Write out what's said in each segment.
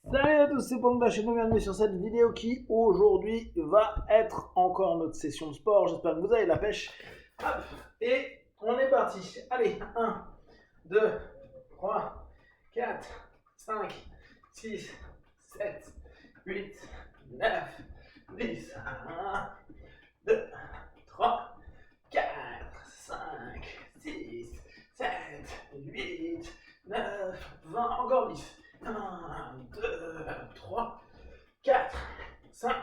Salut à tous, c'est Panda, chez nous, bienvenue sur cette vidéo qui aujourd'hui va être encore notre session de sport. J'espère que vous avez la pêche. Hop, et on est parti. Allez, 1, 2, 3, 4, 5, 6, 7, 8, 9, 10. 1, 2, 3, 4, 5, 6, 7, 8, 9, 20, encore 10. 1, 2, 3, 4, 5,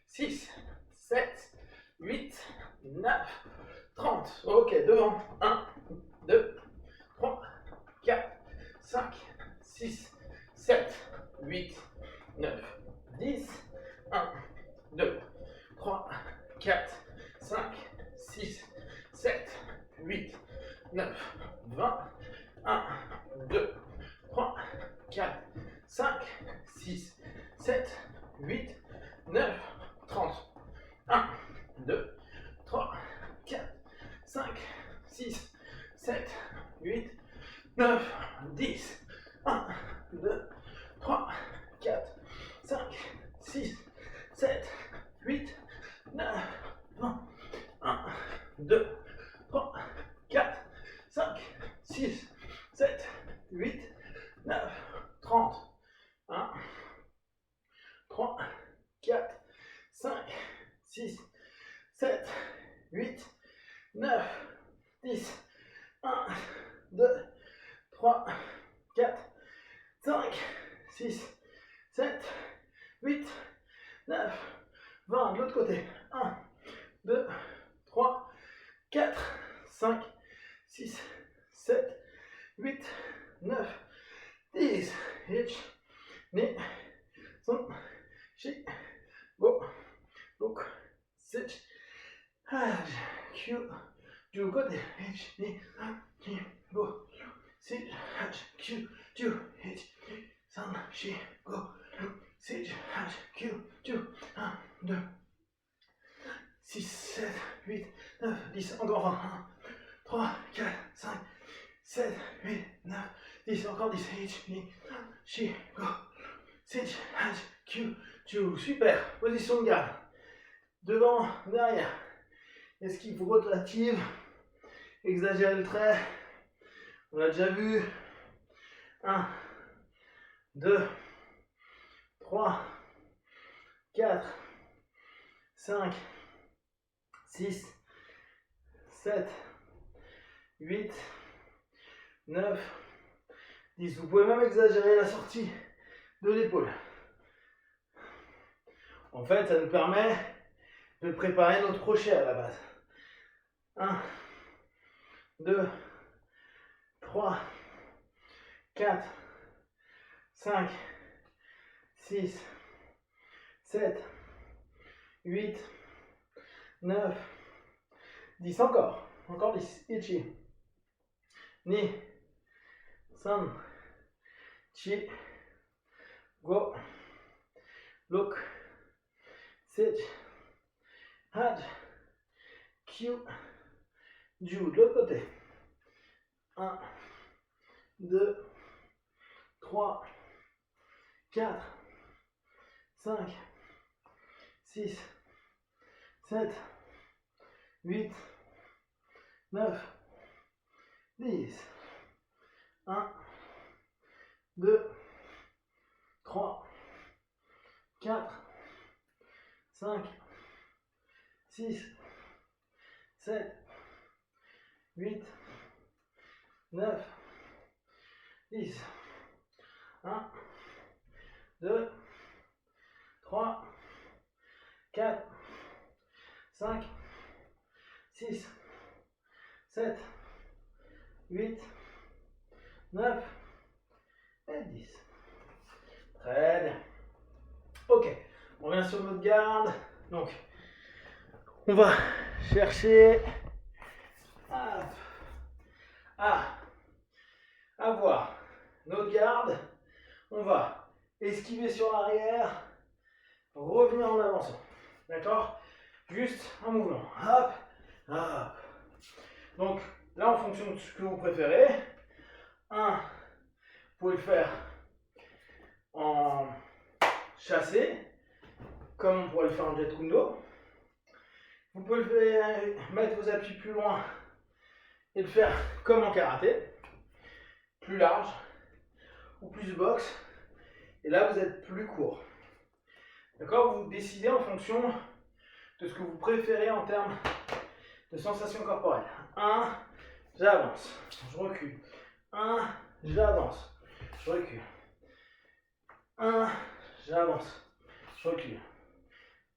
6, 7, 8, 9, 30. Ok, devant. 1, 2, 3, 4, 5, 6, 7, 8, 9, 10. 1, 2, 3, 4, 5, 6, 7, 8, 9, 20. 1, 2, 3, 4, 5, 6, 7, 8, 9, 30. 1, 2, 3, 4, 5, 6, 7, 8, 9, 10. 1, 2, 3, 4, 5, 6, 7, 8, 9, 20. 1, 2, 3, 4, 5, 6, 7, 8, 9, 30. 1, 3, 4, 5, 6, 7, 8, 9, 10. 1, 2, 3, 4, 5, 6, 7, 8, 9, 20. De l'autre côté. 1, 2, 3, 4, 5, 6, 7, 8, 9, 10. Hitch, knee, son, she, go, look, sit, haj, Q, do good, hitch, knee, she, go, sit, haj, Q, do, hitch, son, she, go, sit, haj, Q, do, 1, 2, 6, 7, 8, 9, 10, encore 20, 1, 3, 4, 5, 7, 8, 9, 10, encore 10, hitch, knee, she, go, sit, haj, Q, do, super, position de garde, devant, derrière, esquive rotative, exagérer le trait, on l'a déjà vu, 1, 2, 3, 4, 5, 6, 7, 8, 9, 10. Vous pouvez même exagérer la sortie de l'épaule. En fait, ça nous permet de préparer notre crochet à la base. 1, 2, 3, 4, 5, 6, 7, 8, 9, 10. Encore 10. Ichi. Ni. San. Chi. Go. Look. Sit. Haj. Q. Ju. De l'autre côté. 1, 2, 3, 4, 5, 6, 7, 8, 9, 10. 1, 2, 3, 4, 5, 6, 7, 8, 9, 10. 1, 2, 3, 4, 5, 6, 7, 8, 9 et 10. Très bien. Ok, on revient sur notre garde. Donc, on va chercher à avoir notre garde. On va esquiver sur l'arrière, revenir en avançant. D'accord? Juste un mouvement. Hop, hop. Donc, là, en fonction de ce que vous préférez, vous pouvez le faire en chasser, comme on pourrait le faire en Jeet Kune Do. Vous pouvez mettre vos appuis plus loin et le faire comme en karaté, plus large ou plus boxe. Et là, vous êtes plus court. D'accord? Vous décidez en fonction de ce que vous préférez en termes de sensations corporelles. 1, j'avance, je recule. 1, j'avance, je recule. 1, j'avance, je recule.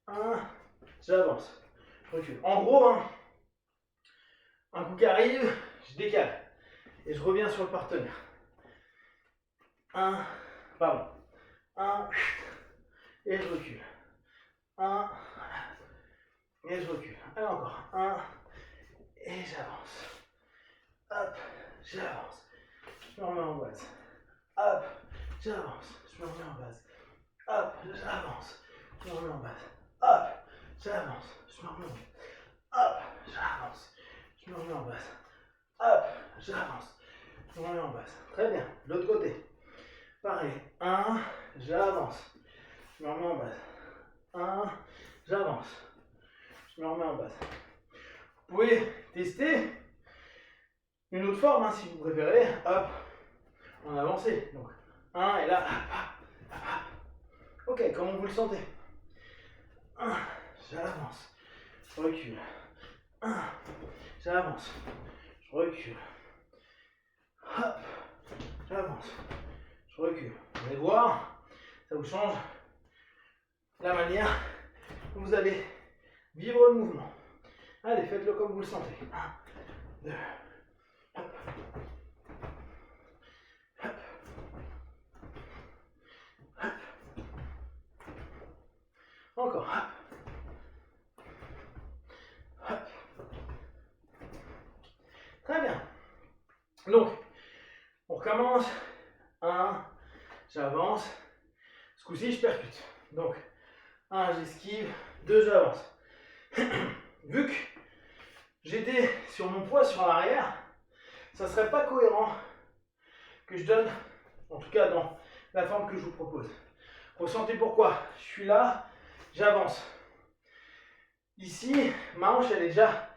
1, j'avance, je recule. En gros, un coup qui arrive, je décale et je reviens sur le partenaire. 1, et je recule. 1, et je recule. Allez, encore. 1, et j'avance. Hop, j'avance. Je me remets en base. Hop, j'avance. Je me remets en base. Hop, j'avance. Je me remets en base. Hop, j'avance. Je me remets en base. Hop, j'avance. Je me remets en base. Hop, j'avance. Je me remets en base. Très bien. L'autre côté. Pareil. 1, j'avance. Je me remets en base. 1, j'avance. Je me remets en base. Vous pouvez tester une autre forme si vous préférez. Hop, en avancée. Donc 1 et là, hop. Ok, comment vous le sentez? 1, j'avance. Je recule. 1, j'avance. Je recule. Hop, j'avance. Je recule. Vous allez voir, ça vous change la manière dont vous allez vivre le mouvement. Allez, faites-le comme vous le sentez. 1, 2, hop, hop, hop. Encore, hop, hop. Très bien. Donc, on recommence. 1, j'avance. Ce coup-ci, je percute. Donc, 1, j'esquive. 2, j'avance. Vu que j'étais sur mon poids sur l'arrière, ça ne serait pas cohérent que je donne, en tout cas dans la forme que je vous propose. Ressentez pourquoi. Je suis là, j'avance. Ici, ma hanche, elle est déjà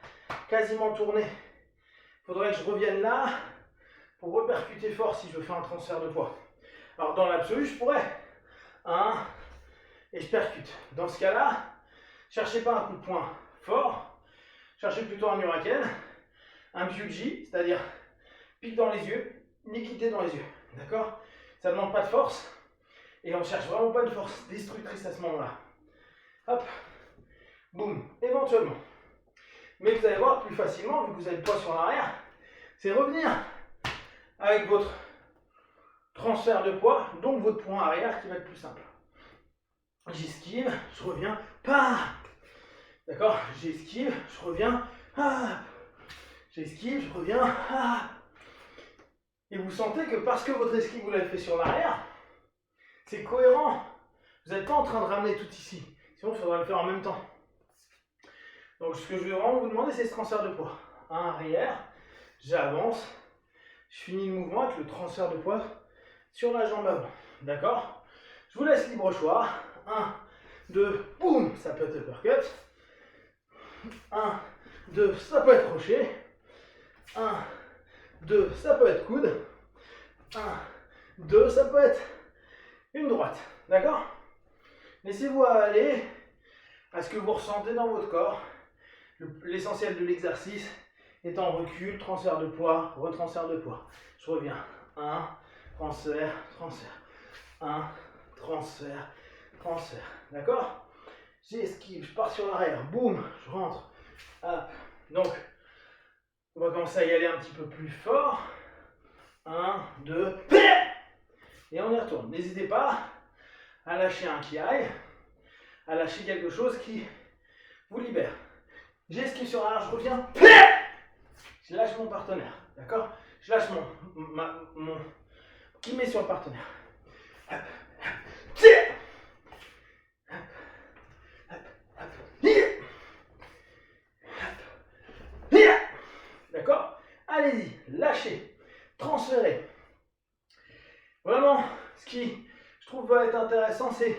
quasiment tournée. Il faudrait que je revienne là pour repercuter fort si je veux faire un transfert de poids. Alors dans l'absolu, je pourrais. 1, et je percute. Dans ce cas-là, cherchez pas un coup de poing fort, cherchez plutôt un hurricane, un Byuji, c'est-à-dire pique dans les yeux, niquité dans les yeux. D'accord? Ça ne demande pas de force, et on cherche vraiment pas une force destructrice à ce moment-là. Hop, boum, éventuellement. Mais vous allez voir plus facilement, vu que vous avez le poids sur l'arrière, c'est revenir avec votre transfert de poids, donc votre point arrière qui va être plus simple. J'esquive, je reviens, d'accord, j'esquive, je reviens, j'esquive, je reviens, et vous sentez que parce que votre esquive vous l'avez fait sur l'arrière, c'est cohérent. Vous n'êtes pas en train de ramener tout ici, sinon il faudra le faire en même temps. Donc ce que je vais vraiment vous demander, c'est ce transfert de poids. 1 arrière, j'avance, je finis le mouvement avec le transfert de poids sur la jambe avant. D'accord? Je vous laisse libre choix. 1, 2, boum, ça peut être uppercut. 1, 2, ça peut être crochet. 1, 2, ça peut être coude. 1, 2, ça peut être une droite. D'accord? Laissez-vous aller à ce que vous ressentez dans votre corps. L'essentiel de l'exercice étant recul, transfert de poids, retransfert de poids. Je reviens. 1, transfert, transfert. 1, transfert, transfert. D'accord? J'esquive, je pars sur l'arrière. Boum, je rentre. Hop. Donc, on va commencer à y aller un petit peu plus fort. 1, 2, et on y retourne. N'hésitez pas à lâcher un kiai, à lâcher quelque chose qui vous libère. J'esquive sur l'arrière, je reviens. Je lâche mon partenaire. D'accord? Je lâche mon qui met sur le partenaire. D'accord? Allez-y, lâchez, transférez. Vraiment, ce qui, je trouve, va être intéressant, c'est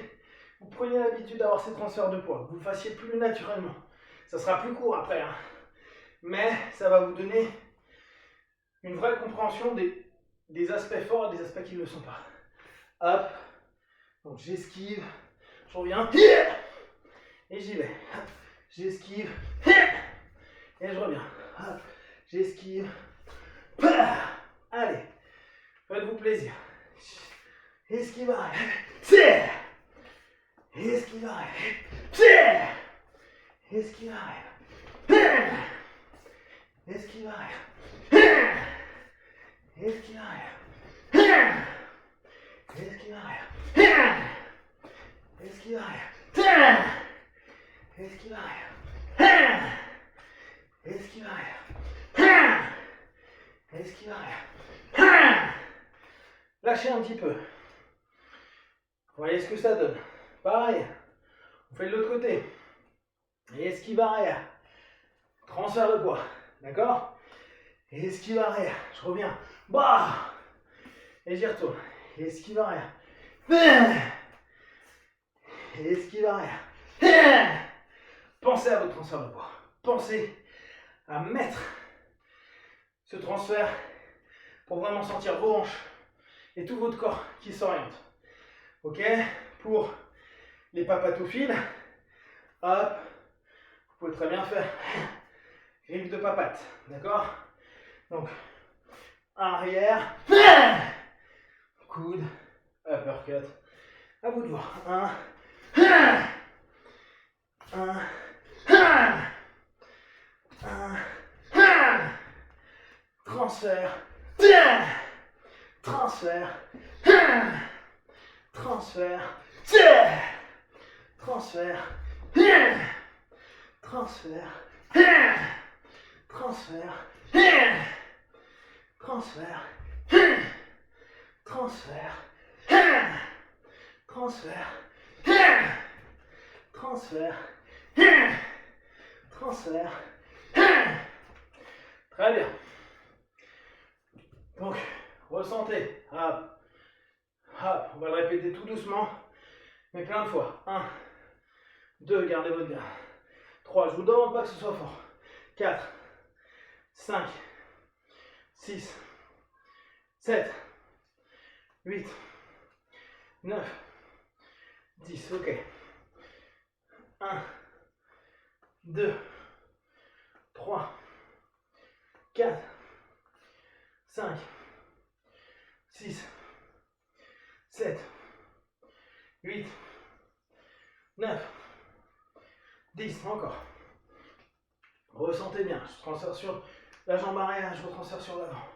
vous preniez l'habitude d'avoir ces transferts de poids, que vous le fassiez plus naturellement. Ça sera plus court après, hein. Mais ça va vous donner une vraie compréhension des aspects forts et des aspects qui ne le sont pas. Hop, donc j'esquive, je reviens, et j'y vais. J'esquive, et je reviens. Hop, j'esquive, allez, faites-vous plaisir. Esquive arrière, esquive arrière, esquive arrière, esquive arrière, esquive arrière, esquive arrière, esquive arrière, esquive arrière, esquive arrière, esquive arrière. Lâchez un petit peu. Voyez ce que ça donne. Pareil, on fait de l'autre côté. Et esquive arrière. Transfert de poids. D'accord? Et esquive arrière. Je reviens. Bah! Et j'y retourne. Et esquive arrière. Et esquive arrière. Pensez à votre transfert de poids. Pensez à mettre ce transfert pour vraiment sentir vos hanches et tout votre corps qui s'oriente. Ok? Pour les papatophiles, hop, vous pouvez très bien faire griffe de papate. D'accord? Donc, arrière, coude, uppercut. À vous de voir. Transfert. Transfert. Transfert. Transfert. Transfert. Transfert. Transfert. Transfert. Transfert. Transfert. Transfert. Très bien. Donc, ressentez. Hop. Hop. On va le répéter tout doucement, mais plein de fois. 1, 2, gardez votre garde. 3, je vous demande pas que ce soit fort. 4, 5, 6, 7, 8, 9, 10. Ok. 1, 2, 3, 4, 5, 6, 7, 8, 9, 10. Encore. Ressentez bien. Je transfère sur la jambe arrière, je retransfère sur l'avant.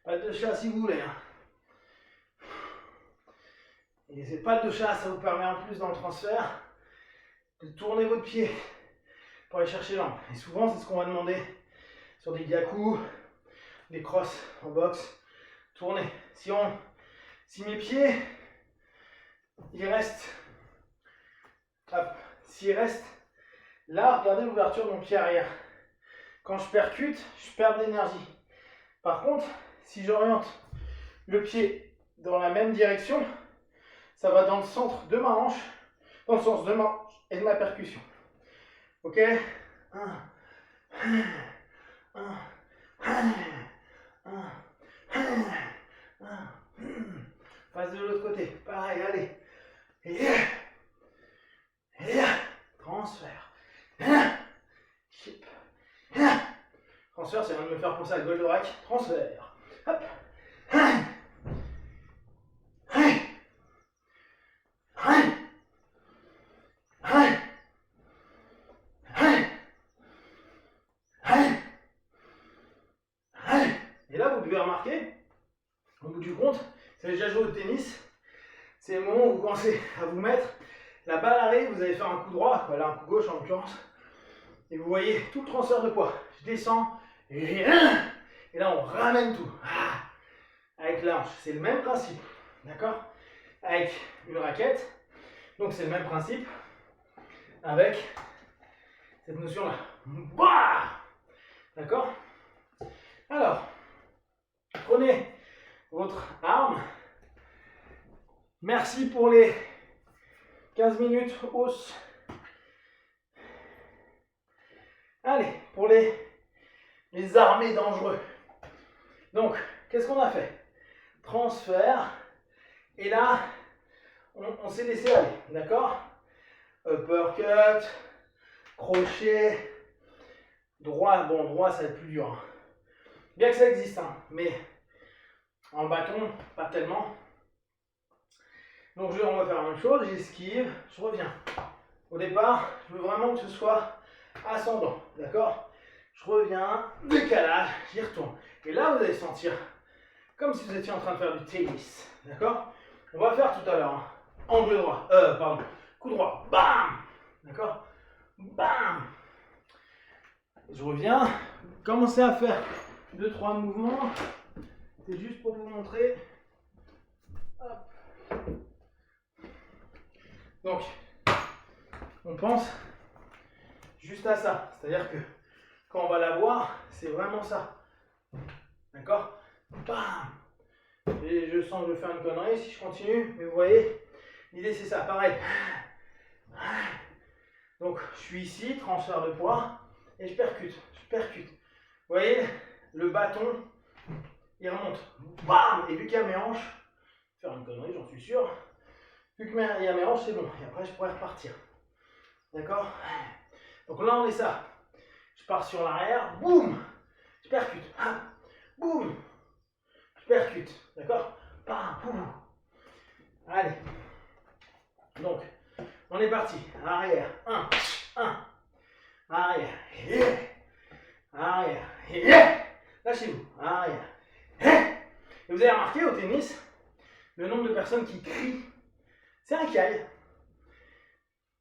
Pas de chat si vous voulez. Hein. Et ces pattes de chat, ça vous permet en plus dans le transfert de tourner votre pied pour aller chercher l'angle. Et souvent, c'est ce qu'on va demander sur des gyaku, des crosses en boxe. Tourner. Si mes pieds, ils restent, hop, s'ils restent là, regardez l'ouverture de mon pied arrière. Quand je percute, je perds de l'énergie. Par contre, si j'oriente le pied dans la même direction, ça va dans le centre de ma hanche, dans le sens de ma hanche et de ma percussion. Ok? 1, 1, 1, 1. Passe de l'autre côté. Pareil, allez. Et transfert. Chip. Transfert, c'est de me faire penser à Goldorak. Transfert. Hop. Et là, vous devez remarquer, au bout du compte, si vous avez déjà joué au tennis, c'est le moment où vous commencez à vous mettre, la balle arrive, vous allez faire un coup droit, voilà, un coup gauche en l'occurrence, et vous voyez tout le transfert de poids. Je descends, et là on ramène tout, avec la hanche. C'est le même principe, d'accord? Avec une raquette, donc c'est le même principe, avec cette notion-là. D'accord? prenez votre arme. Merci pour les 15 minutes hausse. Allez, pour les armés dangereux. Donc, qu'est-ce qu'on a fait? Transfert. Et là, on s'est laissé aller, d'accord? Uppercut, crochet, droit. Bon, droit, ça va être plus dur. Hein. Bien que ça existe, hein, mais en bâton, pas tellement. Donc, on va faire la même chose. J'esquive, je reviens. Au départ, je veux vraiment que ce soit ascendant, d'accord? Je reviens, décalage, j'y retourne. Et là, vous allez sentir comme si vous étiez en train de faire du tennis, d'accord? On va faire tout à l'heure, hein. Angle droit, pardon, coup droit, bam, d'accord? Bam. Je reviens, commencez à faire 2-3 mouvements, c'est juste pour vous montrer. Hop. Donc, on pense juste à ça, c'est-à-dire que quand on va la voir, c'est vraiment ça, d'accord? Bam. Et je sens que je vais faire une connerie si je continue, mais vous voyez, l'idée c'est ça, pareil. Donc je suis ici, transfert de poids, et je percute. Vous voyez, le bâton, il remonte. Bam. Et vu qu'il y a mes hanches, faire une connerie, j'en suis sûr. Vu qu'il y a mes hanches, c'est bon. Et après, je pourrais repartir. D'accord? Donc là, on est ça. Je pars sur l'arrière, boum. Je percute. Boum. Je percute. D'accord? Bam, boum. Allez. Donc, on est parti. Arrière. 1. Arrière. Arrière. Lâchez-vous. Arrière. Et vous avez remarqué au tennis, le nombre de personnes qui crient, c'est un caille.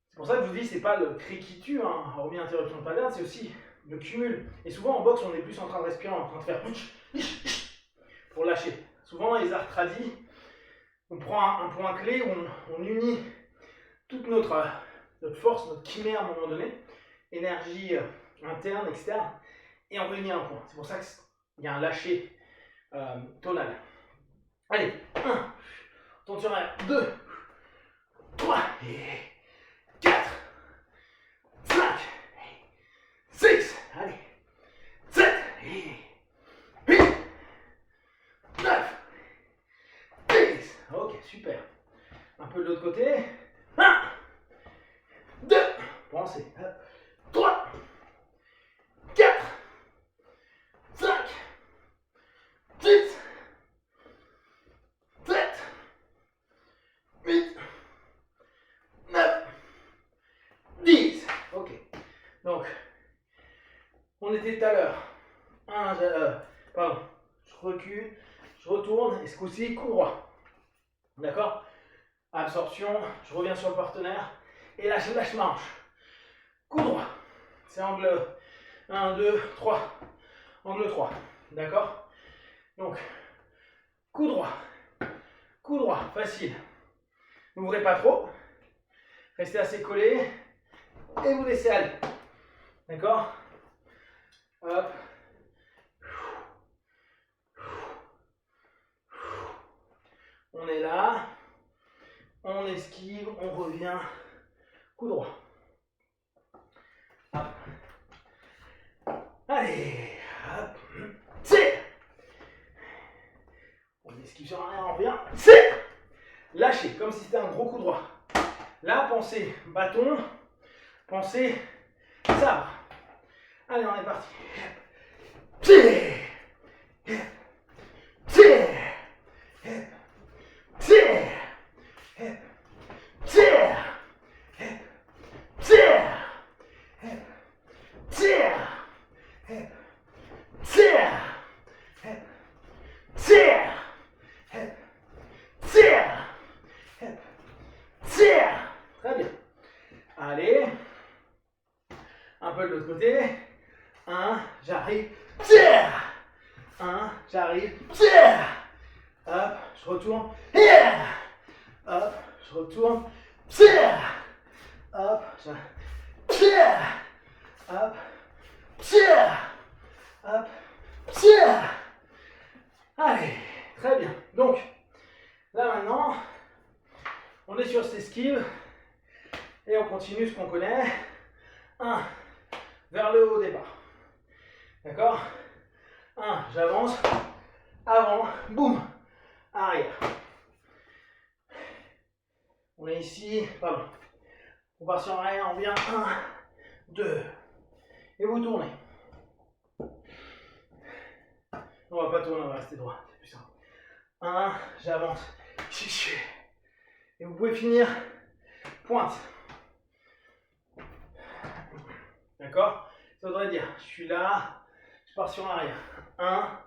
C'est pour ça que je vous dis, c'est pas le cri qui tue, hein, hormis interruption de pattern, c'est aussi le cumul. Et souvent en boxe, on est plus en train de respirer, en train de faire pour lâcher. Souvent dans les arts tradis, on prend un point clé où on unit toute notre force, notre chimère à un moment donné, énergie interne, externe, et on réunit un point. C'est pour ça qu'il y a un lâcher tonal. Allez, 1, tourne sur un, 2, 3, 4, 5, 6, allez, 7, 8, 9, 10. Ok, super. Un peu de l'autre côté. 1, 2, pensez. 3, 4, 5, 6, 7, 8, 9, 10. Ok. Donc, on était tout à l'heure. Pardon. Je recule, je retourne, et ce coup-ci, coup droit. D'accord? Absorption, je reviens sur le partenaire, et là, je lâche ma hanche. Coup droit. C'est angle 1, 2, 3. Angle 3. D'accord? Donc, coup droit. Coup droit, facile. N'ouvrez pas trop. Restez assez collé. Et vous laissez aller. D'accord? Hop. On est là. On esquive. On revient. Coup droit. Hop. Allez. Hop. Tire. On esquive sur l'arrière. On revient. Tire. Lâchez. Comme si c'était un gros coup droit. Là, pensez bâton. Pensez sabre. Allez, on est parti. Tire. Tire. Tire. Tire. Tire. Tire. Tire. Tire. Tire. Tire. Très bien. Allez. Un peu de l'autre côté. 1, j'arrive. Tire. 1, j'arrive. Tire. Hop, je retourne. Hop, je retourne. Tire. Hop, tire. Hop, tire. Hop, tire. Allez. continue ce qu'on connaît. 1, vers le haut au départ. D'accord? 1, j'avance. Avant, boum, arrière. On est ici, pardon. On part sur l'arrière, on vient. 1, 2. Et vous tournez. On va pas tourner, on va rester droit. C'est plus simple. 1, j'avance. Et vous pouvez finir pointe. D'accord? Ça voudrait dire, je suis là, je pars sur l'arrière. 1,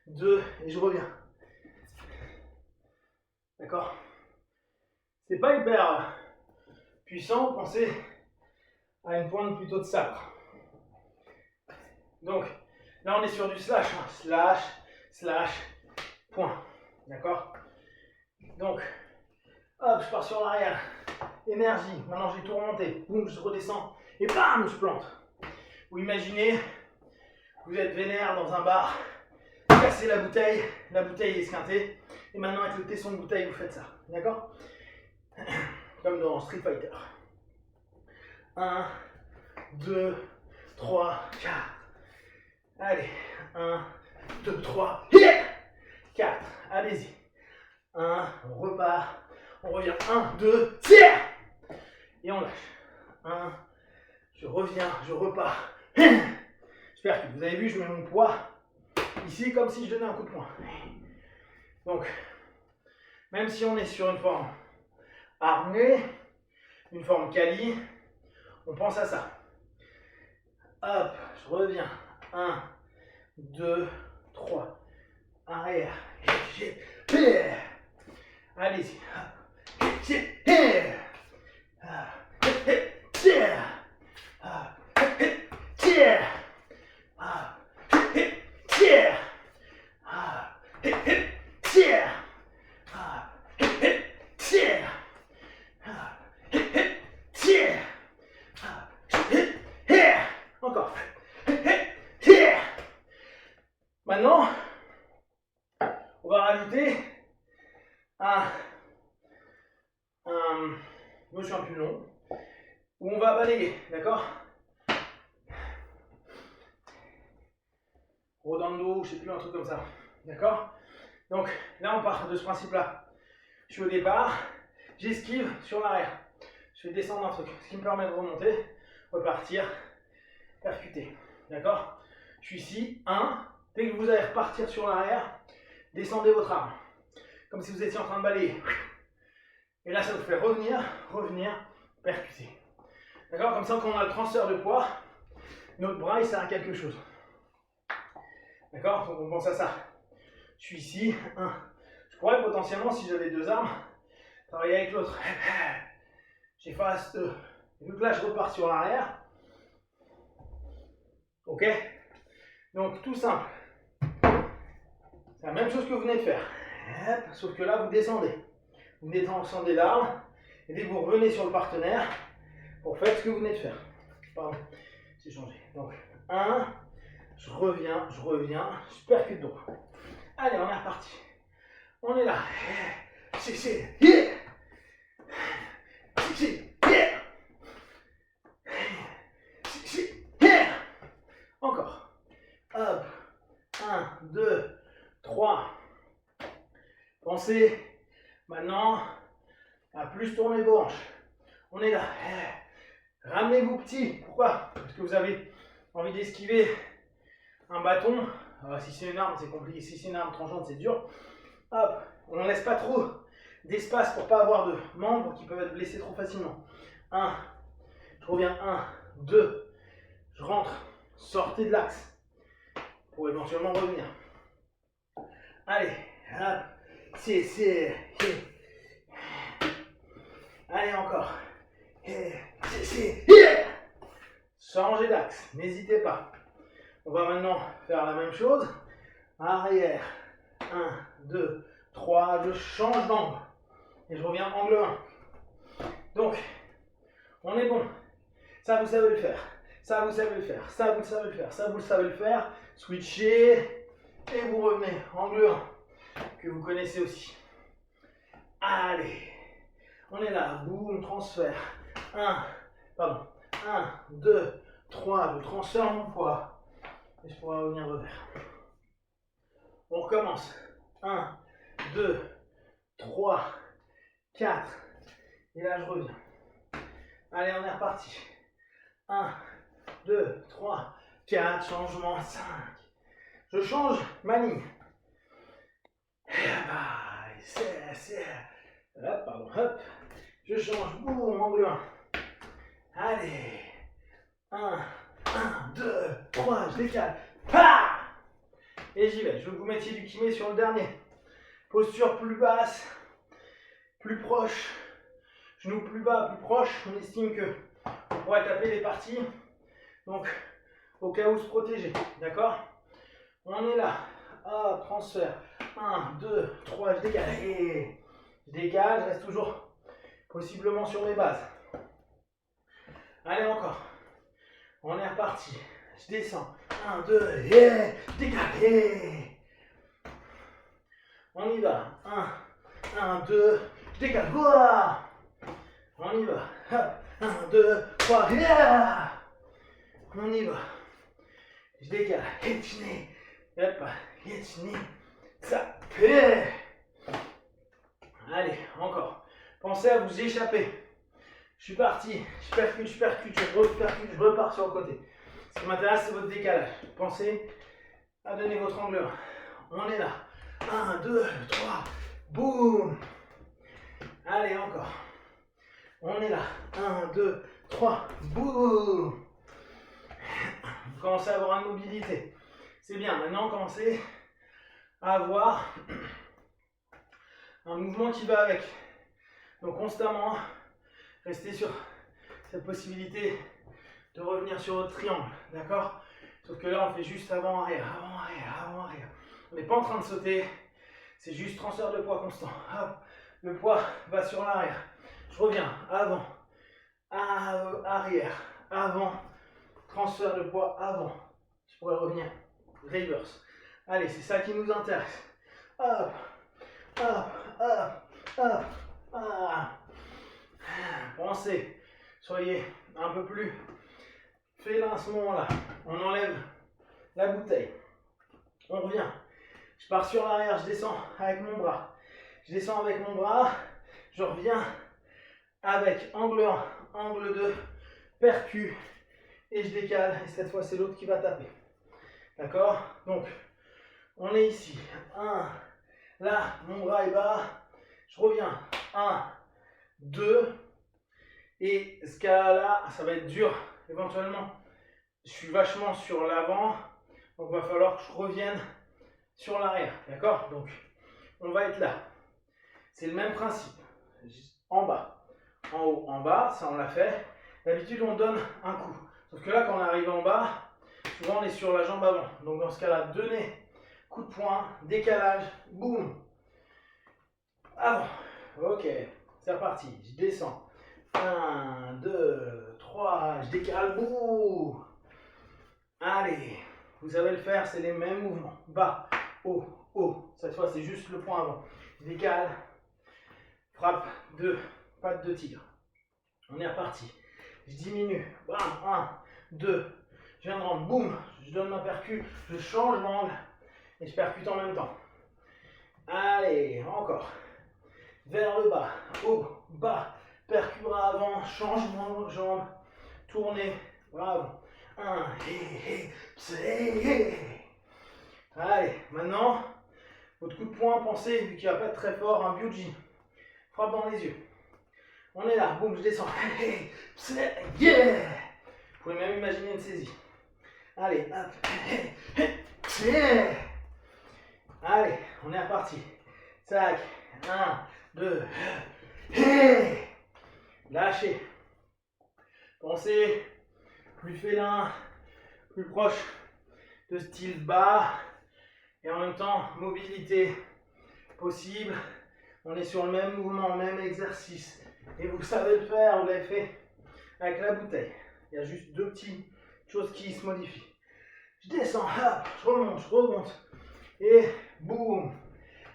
2, et je reviens. D'accord? C'est pas hyper puissant, pensez à une pointe plutôt de sabre. Donc, là on est sur du slash. Hein. Slash, slash, point. D'accord? Donc, hop, je pars sur l'arrière. Énergie. Maintenant j'ai tout remonté. Boum, je redescends. Et bam, je plante. Vous imaginez, vous êtes vénère dans un bar, cassez la bouteille est esquintée. Et maintenant avec le tesson de bouteille, vous faites ça. D'accord? Comme dans Street Fighter. 1, 2, 3, 4. Allez, 1, 2, 3, 4. Allez-y. 1, on repart. On revient. 1, 2, tire. Et on lâche. 1, je reviens, je repars. J'espère que vous avez vu, je mets mon poids ici comme si je donnais un coup de poing. Donc, même si on est sur une forme armée, une forme quali, on pense à ça. Hop, je reviens. 1, 2, 3. Arrière. Allez-y. Encore. Maintenant, on va rajouter un motion plus long où on va balayer, d'accord? Rodando, je sais plus, un truc comme ça, d'accord? Donc là, on part de ce principe-là. Je suis au départ, j'esquive sur l'arrière. Je fais descendre un truc, ce qui me permet de remonter, repartir, percuter, d'accord? Je suis ici, 1. Dès que vous allez repartir sur l'arrière, descendez votre arme, comme si vous étiez en train de balayer. Et là, ça vous fait revenir, percuter. D'accord? Comme ça, quand on a le transfert de poids, notre bras, il sert à quelque chose. D'accord? Donc on pense à ça. Je suis ici, 1. Je pourrais potentiellement, si j'avais 2 armes, travailler avec l'autre. J'efface 2. Vu que là, je repars sur l'arrière. Ok? Donc, tout simple. C'est la même chose que vous venez de faire. Sauf que là, vous descendez. Vous descendez l'arme. Et dès que vous revenez sur le partenaire, vous faites ce que vous venez de faire. Pardon, c'est changé. Donc, 1, je reviens, je percute droit. Allez, on est reparti. On est là. Encore. Hop. 1, 2, 3. Pensez maintenant à plus tourner vos hanches. On est là. Ramenez-vous petit. Pourquoi? Parce que vous avez envie d'esquiver un bâton. Alors, si c'est une arme, c'est compliqué. Si c'est une arme tranchante, c'est dur. Hop. On ne laisse pas trop d'espace pour ne pas avoir de membres qui peuvent être blessés trop facilement. 1. Je reviens. 1, 2. Je rentre. Sortez de l'axe. Pour éventuellement revenir. Allez. Hop. Allez, encore. Changez d'axe, n'hésitez pas. On va maintenant faire la même chose. Arrière. 1, 2, 3. Je change d'angle. Et je reviens angle 1. Donc, on est bon. Ça, vous savez le faire. Ça, vous savez le faire. Ça, vous savez le faire. Ça, vous savez le faire. Switchez. Et vous revenez angle 1. Que vous connaissez aussi. Allez. On est là. Boum, transfert. 1, Pardon. 1, 2, 3. Je transfère mon poids. Et je pourrai revenir revers. On recommence. 1, 2, 3, 4. Et là, je reviens. Allez, on est reparti. 1, 2, 3, 4. Changement. 5. Je change ma ligne. Hop, pardon, hop. Je change. Boum, angle 1. Allez. 1, 2, 3. Je décale. Pa! Et j'y vais. Je veux que vous mettiez du kiné sur le dernier. Posture plus basse, plus proche. Genou plus bas, plus proche. On estime que on pourrait taper les parties. Donc, au cas où se protéger. D'accord? On est là. Hop, transfert. 1, 2, 3. Je décale. Et je décale. Je reste toujours possiblement sur mes bases. Allez, encore. On est reparti. Je descends. 1, 2, et je décale. Et on y va. 1, 2, je décale. Ouah. On y va. 1, 2, 3. Yeah. On y va. Je décale. Étiner. Hop. Étiner. Ça. Allez, encore. Pensez à vous échapper. Je suis parti. Je percute, je repercute, je repars sur le côté. Ce qui m'intéresse, c'est votre décalage. Pensez à donner votre angle. On est là. 1, 2, 3. Boum. Allez, encore. On est là. 1, 2, 3. Boum. Vous commencez à avoir une mobilité. C'est bien. Maintenant, commencez à avoir un mouvement qui va avec. Donc, constamment, restez sur cette possibilité de revenir sur votre triangle. D'accord? Sauf que là, on fait juste avant-arrière, avant-arrière, avant-arrière. On n'est pas en train de sauter. C'est juste transfert de poids constant. Hop. Le poids va sur l'arrière. Je reviens. Avant. Arrière. Avant. Transfert de poids avant. Je pourrais revenir. Reverse. Allez, c'est ça qui nous intéresse. Hop. Hop. Hop. Hop. Hop. Pensez. Soyez un peu plus félin à ce moment-là. On enlève la bouteille. On revient. Je pars sur l'arrière, je descends avec mon bras. Je descends avec mon bras, je reviens avec angle 1, angle 2, percu, et je décale. Et cette fois, c'est l'autre qui va taper. D'accord? Donc, on est ici. 1, là, mon bras est bas. Je reviens. 1, 2. Et ce cas-là, ça va être dur. Éventuellement, je suis vachement sur l'avant. Donc, il va falloir que je revienne sur l'arrière, d'accord? Donc, on va être là. C'est le même principe. En bas, en haut, en bas, ça on l'a fait. D'habitude, on donne un coup. Sauf que là, quand on arrive en bas, souvent on est sur la jambe avant. Donc, dans ce cas-là, donnez, coup de poing, décalage, boum. Avant. Ok, c'est reparti. Je descends. 1, 2, 3, je décale, boum. Allez, vous savez le faire, c'est les mêmes mouvements. Bas, haut, haut. Cette fois, c'est juste le point avant. Je décale, frappe de patte de tigre. On est reparti. Je diminue. Bam, 1, 2. Je viens de rentrer. Boum. Je donne ma percu. Je change l'angle. Et je percute en même temps. Allez, encore. Vers le bas. Haut, bas. Percu bras avant. Changement de jambe. Tournez. Bravo. 1, allez, maintenant, votre coup de poing, pensez, vu qu'il ne va pas être très fort, un Byuji. Frappe dans les yeux. On est là, boum, je descends. Yeah. Vous pouvez même imaginer une saisie. Allez, hop. Allez, on est reparti. Tac. 1, 2. Lâchez. Pensez, plus félin, plus proche de style bas. Et en même temps, mobilité possible. On est sur le même mouvement, même exercice. Et vous savez le faire, vous l'avez fait avec la bouteille. Il y a juste deux petites choses qui se modifient. Je descends, hop, je remonte. Et boum.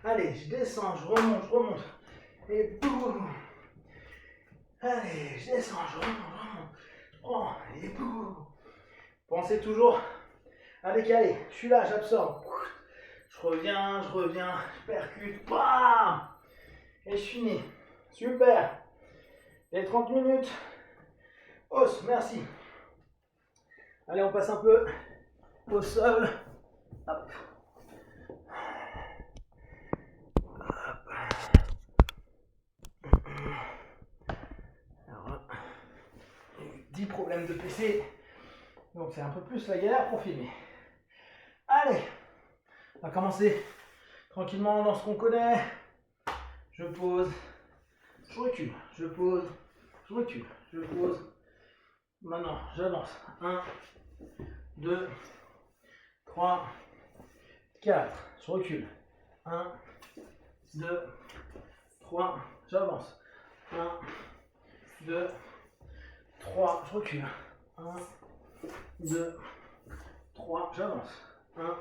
Allez, je descends, je remonte. Et boum. Allez, je descends, je remonte. prends et boum. Pensez toujours à décaler. Je suis là, j'absorbe. Je reviens, je percute. Bam. Et je finis. Super. Les 30 minutes. Hausse, merci. Allez, on passe un peu au sol. Hop. Hop. Alors là, 10 problèmes de PC. Donc c'est un peu plus la galère pour filmer. Allez, on va commencer tranquillement dans ce qu'on connaît. Je pose, je recule, je pose, je recule, je pose. Maintenant, j'avance. 1, 2, 3, 4. Je recule. 1, 2, 3. J'avance. 1, 2, 3. Je recule. 1, 2, 3. J'avance. 1,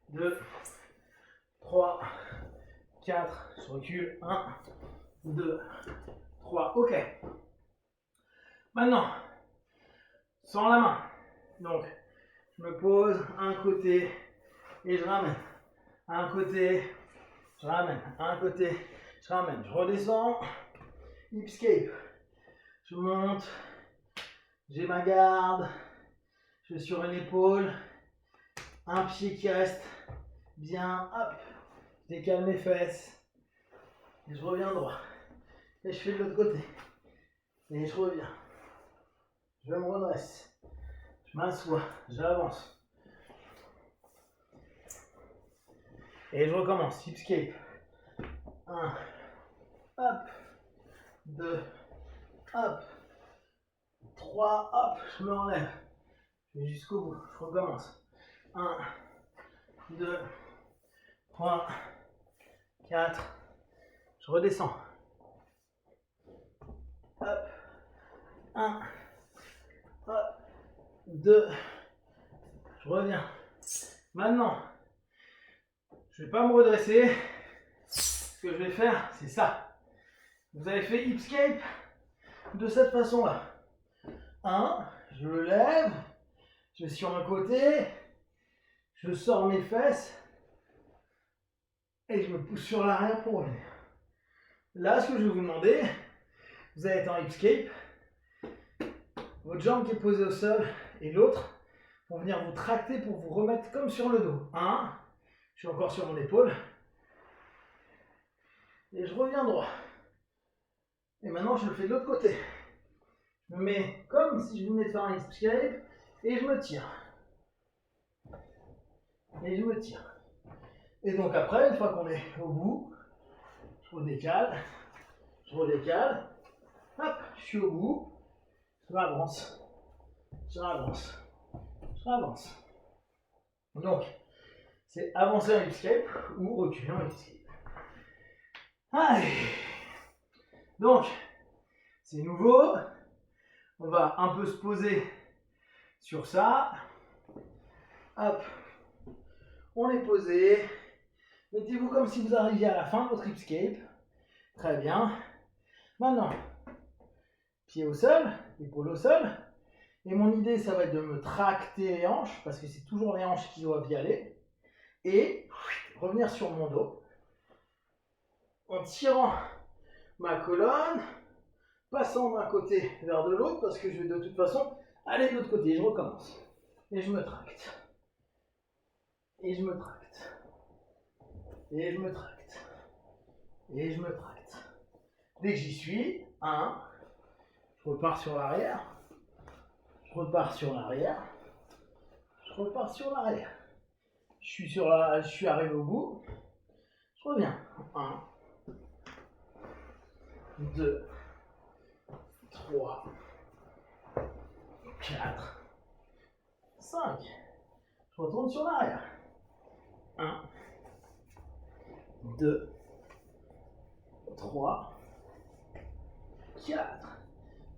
2, 3, 4. Je recule. 1, 2, 3. Ok. Maintenant, sans la main. Donc, je me pose un côté et je ramène. Un côté, je ramène. Un côté, je ramène. Je redescends. Hipscape. Je monte. J'ai ma garde. Je suis sur une épaule. Un pied qui reste bien. Hop. Je décale mes fesses. Et je reviens droit. Et je fais de l'autre côté. Et je reviens. Je me redresse. Je m'assois, j'avance. Et je recommence. Hipscape. 1, hop. 2, hop. 3, hop. Je me relève. Je vais jusqu'au bout. Je recommence. 1, 2, 3, 4. Je redescends. Hop. 1, hop. 2. Je reviens. Maintenant, je ne vais pas me redresser. Ce que je vais faire, c'est ça. Vous avez fait hipscape de cette façon-là. 1, je le lève. Je vais sur un côté. Je sors mes fesses. Et je me pousse sur l'arrière pour revenir. Là, ce que je vais vous demander, vous allez être en hipscape. Votre jambe qui est posée au sol et l'autre vont venir vous tracter pour vous remettre comme sur le dos. 1, je suis encore sur mon épaule. Et je reviens droit. Et maintenant, je le fais de l'autre côté. Je me mets comme si je venais de faire un hipscape et je me tire. Et je me tire. Et donc après, une fois qu'on est au bout, je redécale. Je redécale. Hop, je suis au bout. Je avance. Je avance. Je avance. Donc, c'est avancer en hipscape ou reculer en hipscape. Allez. Donc, c'est nouveau. On va un peu se poser sur ça. Hop. On est posé. Mettez-vous comme si vous arriviez à la fin de votre hipscape. Très bien. Maintenant, pied au sol, épaule au sol. Et mon idée, ça va être de me tracter les hanches, parce que c'est toujours les hanches qui doivent y aller. Et revenir sur mon dos. En tirant ma colonne, passant d'un côté vers de l'autre, parce que je vais de toute façon aller de l'autre côté. Je recommence. Et je me tracte. Et je me tracte. Et je me tracte. Et je me tracte. Dès que j'y suis, 1, je repars sur l'arrière. Je repars sur l'arrière. Je repars sur l'arrière. Je suis arrivé au bout. Je reviens. 1, 2, 3, 4, 5. Je retourne sur l'arrière. 1, 2, 3, 4.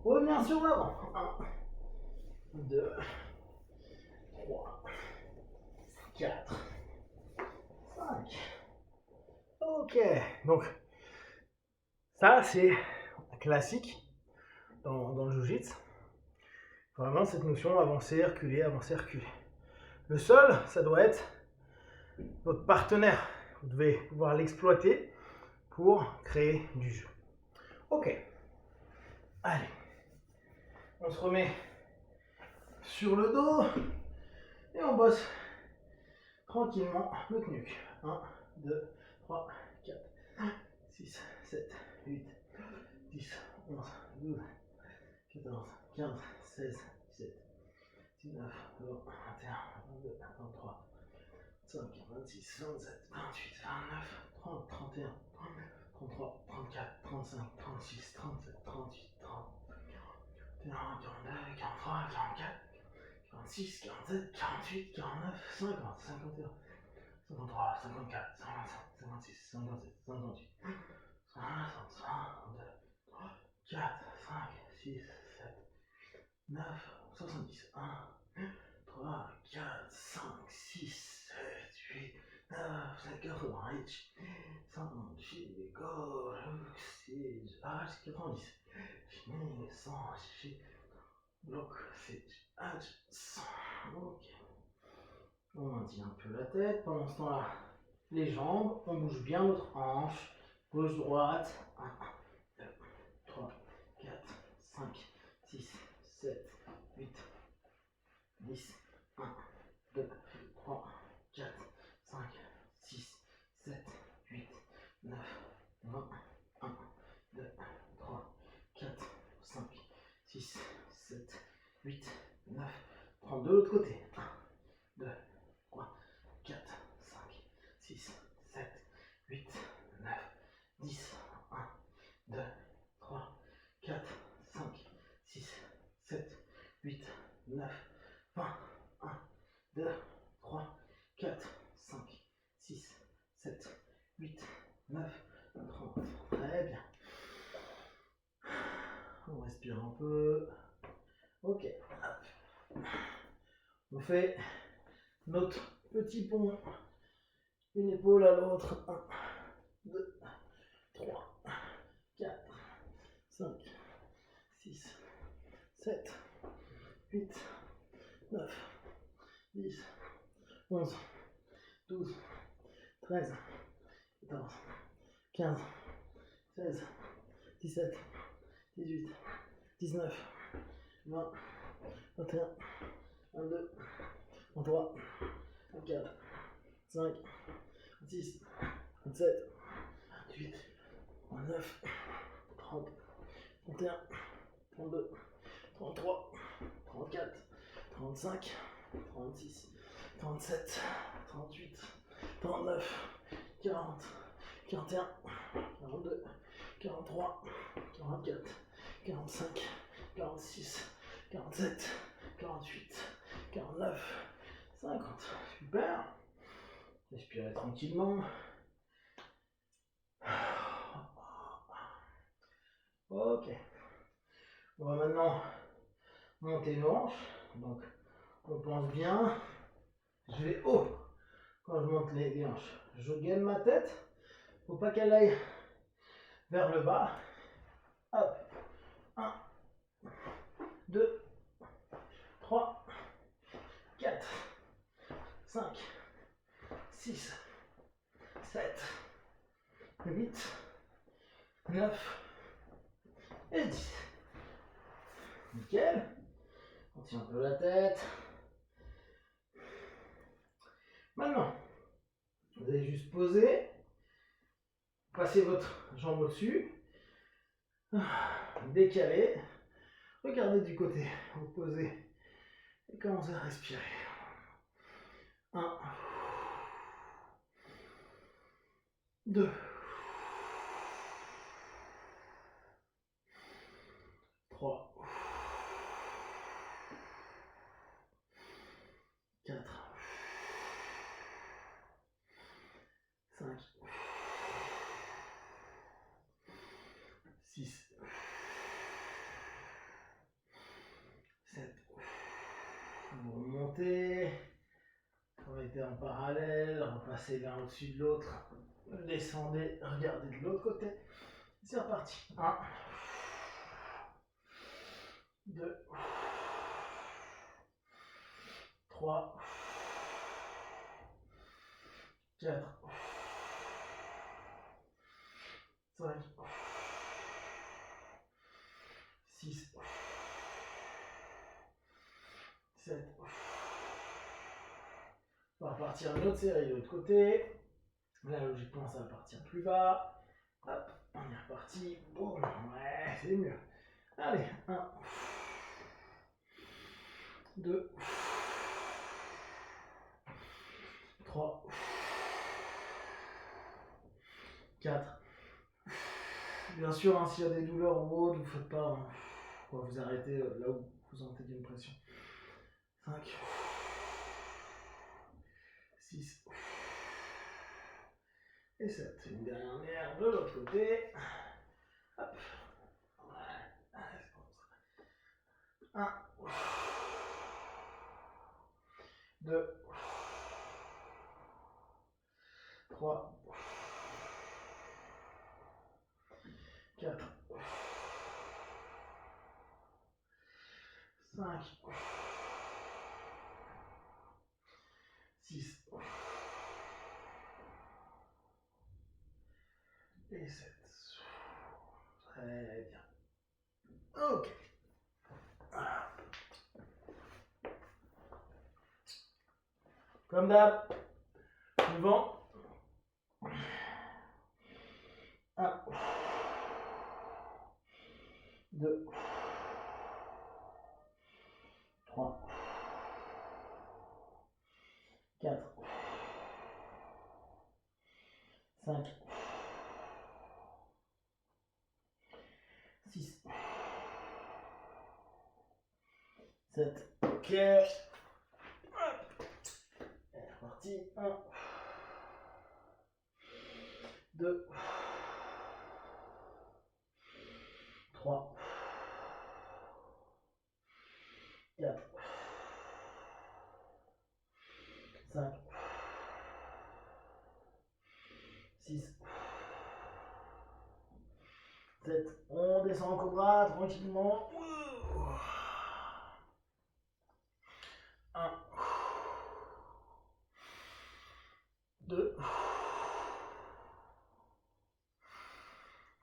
Reviens sur l'avant. 1, 2, 3, 4, 5. Ok. Donc, ça, c'est classique dans le jiu-jitsu. Vraiment cette notion avancer, reculer, avancer, reculer. Le sol, ça doit être votre partenaire. Vous devez pouvoir l'exploiter pour créer du jeu. Ok. Allez. On se remet sur le dos et on bosse tranquillement le knuck. 1, 2, 3, 4, 6, 7, 8, 10, 11, 12, 14, 15, 16, 17, 19, 20, 21, 22, 23, 25, 26, 27, 28, 29, 30, 31, 33, 34, 35, 36, 37, 38, 40, 41, 42, 43, 44, 46, 47, 48, 49, 50, 51, 53, 54, 55, 56, 57, 58, 59, 62, 4, 5, 6, 7, 9, 70, 1, 3, 4, 5, 6, 7, 8, 9, 88, 100, go, 6, 90, 100, bloc, 100, ok. On maintient un peu la tête. Pendant ce temps-là, les jambes, on bouge bien notre hanche. Gauche-droite. 1, 2, 3, 4, 5, 6, 7, 8, 10, 1, 2, 3, 4, 5, 6, 7, 8, 9, 20, 1, 2, 3, 4, 5, 6, 7, 8, 9, 30 de l'autre côté. 1, 2, 3, 4, 5, 6, 7, 8, 9, 10, 1, 2, 3, 4, 5, 6, 7, 8, 9, 20, 1, 2, 3, 4, 5, 6, 7, 8, 9, 30. Très bien. On respire un peu. Ok. On fait notre petit pont, une épaule à l'autre. 1, 2, 3, 4, 5, 6, 7, 8, 9, 10, 11, 12, 13, 14, 15, 16, 17, 18, 19, 20, 21, 22, 23, 24, 25, 26, 27, 28, 29, 30, 31, 32, 33, 34, 35, 36, 37, 38, 39, 40, 41, 42, 43, 44, 45, 46, 47, 48, 49, 50. Super. Respirez tranquillement. Ok. On va maintenant monter nos hanches. Donc, on pense bien. Je vais haut quand je monte les hanches. Je gaine ma tête. Faut pas qu'elle aille vers le bas. Hop. 1, 2, 3, 4, 5, 6, 7, 8, 9 et 10. Nickel. On tient un peu la tête. Maintenant, vous allez juste poser. Passez votre jambe au-dessus. Décalez. Regardez du côté. Vous posez. Et commencez à respirer. 1, 2, 3, 4, 5, 6, 7. Vous remontez. Arrêtez en parallèle. Repassez l'un au-dessus de l'autre. Descendez. Regardez de l'autre côté. C'est reparti. 1, 2, 3, 4, 5, 6, 7. On va repartir une autre série de l'autre côté. Là, logiquement, ça va partir plus bas. Hop, on est reparti. Boum. Ouais, c'est mieux. Allez, 1, 2, 3, 4. Bien sûr, hein, s'il y a des douleurs en haut, vous ne faites pas. Vous arrêtez là où vous sentez une pression. 5, 6 et 7. Une dernière de l'autre côté. Hop. Ouais. 1, 2, 3, 4, 5, 6 et 7. Très bien. Ok. Comme d'hab, suivant. 1, 2, 3, 4, 5, 6, 7. Ok. C'est reparti. 1, 2, 3, 4, 5, 6, 7. On descend en cobra tranquillement. 1, 2,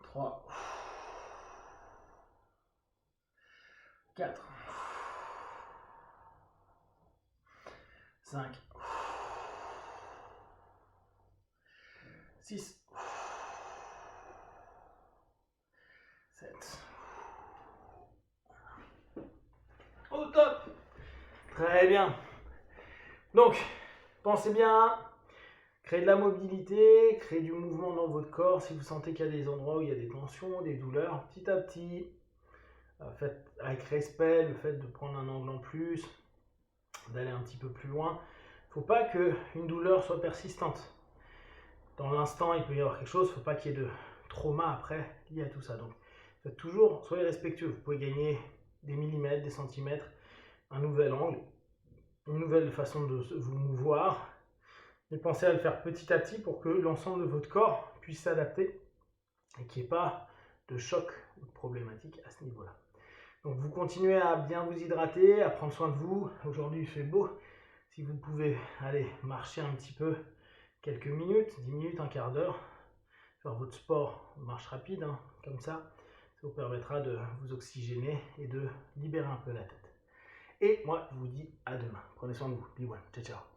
3, 4, 5, 6, 7. Au top. Très bien. Donc, pensez bien, créer de la mobilité, créer du mouvement dans votre corps. Si vous sentez qu'il y a des endroits où il y a des tensions, des douleurs, petit à petit, faites avec respect, le fait de prendre un angle en plus, d'aller un petit peu plus loin. Il ne faut pas qu'une douleur soit persistante. Dans l'instant, il peut y avoir quelque chose, il ne faut pas qu'il y ait de trauma après lié à tout ça. Donc, faites toujours, soyez respectueux. Vous pouvez gagner des millimètres, des centimètres, un nouvel angle, une nouvelle façon de vous mouvoir. Et pensez à le faire petit à petit pour que l'ensemble de votre corps puisse s'adapter et qu'il n'y ait pas de choc ou de problématique à ce niveau-là. Donc vous continuez à bien vous hydrater, à prendre soin de vous. Aujourd'hui il fait beau. Si vous pouvez aller marcher un petit peu quelques minutes, 10 minutes, un quart d'heure, faire votre sport, marche rapide, hein, comme ça vous permettra de vous oxygéner et de libérer un peu la tête. Et moi je vous dis à demain. Prenez soin de vous. Be one. Ciao ciao.